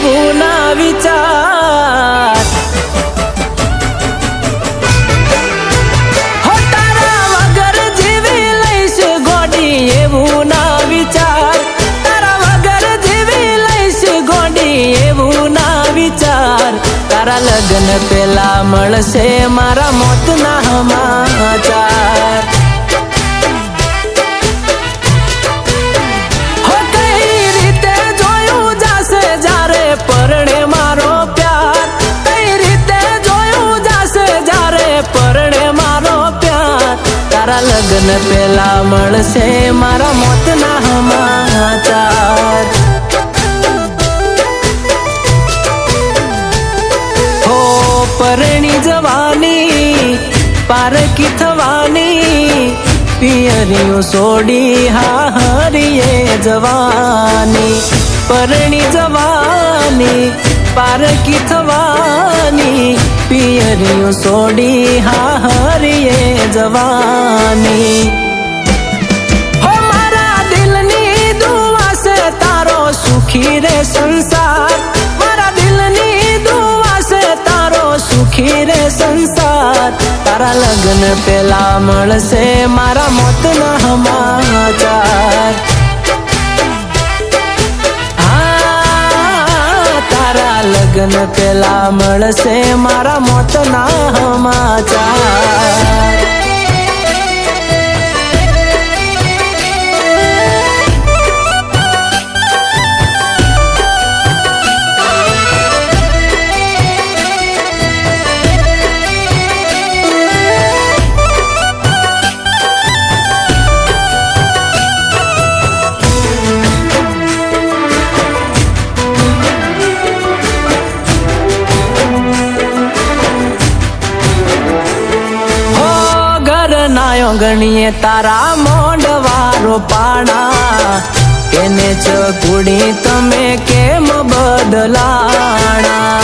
એવું ના વિચાર હો તારા વગર જીવી લઈશ ગોડી એવું ના વિચાર તારા વગર જીવી લઈશ ગોડી એવું ના વિચાર તારા લગ્ન પેલા મળશે મારા મોતના સમાચાર હો કઈ રીતે જોયું જાશે જ્યારે પરણે મારો પ્યાર કઈ રીતે જોયું જાશે જ્યારે પરણે મારો પ્યાર તારા લગ્ન પેલા મળશે મારા મોતના સમાચાર પરણી જવાની પારકી થવાની પિયરિયું સોડી હારીએ જવાની પરણી જવાની પારકી થવાની પિયરિયું સોડી હારીએ જવાની હો મારા દિલની દુઆ છે તારો સુખી રે સંસાર મારા દિલની દુઆ છે તારો સુખી રે સંસાર તારા લગ્ન પેલા મળશે મારા મોતના સમાચાર તારા લગ્ન પેલા મળશે મારા મોતના સમાચાર ગણીએ તારા મોંડવારો પાણા એને ચકુડી તમે કેમ બદલાણા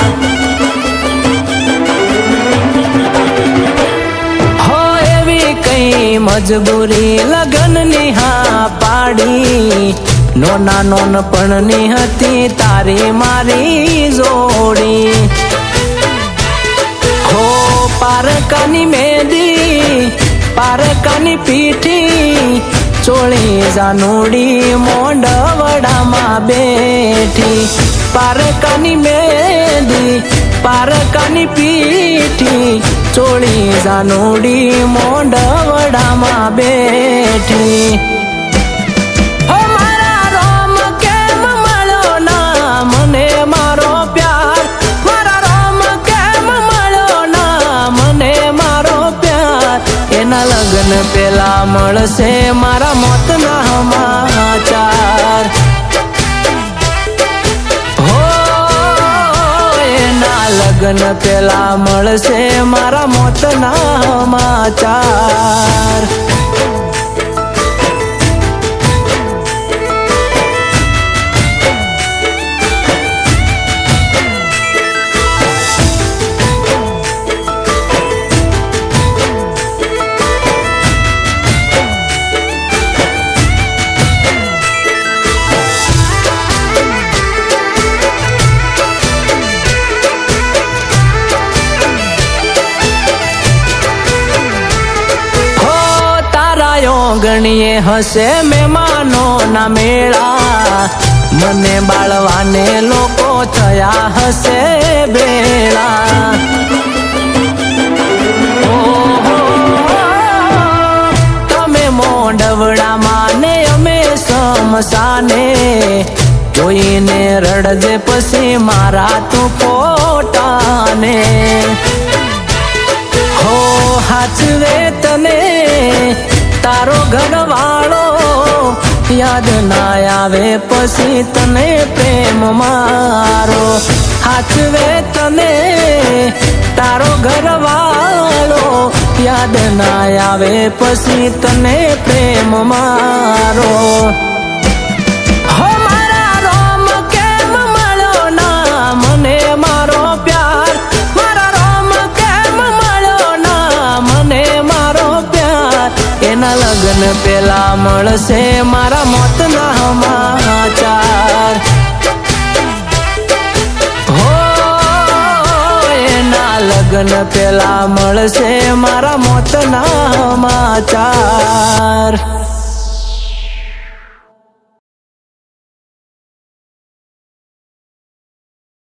હો એવી કઈ મજબૂરી લગનની હા પાડી નોના નોનપણની હતી તારી મારી જોડી હો પારકાની મેદી પારકાની પીઠી ચોળી જાનુડી મોંડવડામાં બેઠી પારકાની મેદી પારકાની પીઠી ચોળી જાનુડી મોંડવડામાં બેઠી હો મારા રોમ કેમ મળ્યો ના મને મારો પ્યાર મારા રોમ કેમ મળ્યો ના મને મારો પ્યાર એના લગ્ન પેલા મળશે મારા મોતના સમાચાર હો એના લગ્ન પેલા મળશે મારા મોતના સમાચાર ગણીએ હશે મહેમાનો ના મેળા મને બાળવાને લોકો થયા હશે બેળા તમે મોંડવડામાં ને અમે સમસાને જોઈને રડજે પછી મારા તું ફોટાને હો હાચવે તને તારો ઘરવાળો યાદ ના આવે પછી તને પ્રેમ મારો હાચવે તને તારો ઘરવાળો યાદ ના આવે પછી તને પ્રેમ મારો હો મારા રોમ કેમ મળ્યો ના મને મારો પ્યાર મારા રોમ કેમ મળ્યો ના મને મારો પ્યાર એના લગ્ન પેલા મળશે મારા મોતના સમાચાર લગ્ન પેલા મળશે મારા મોતના સમાચાર.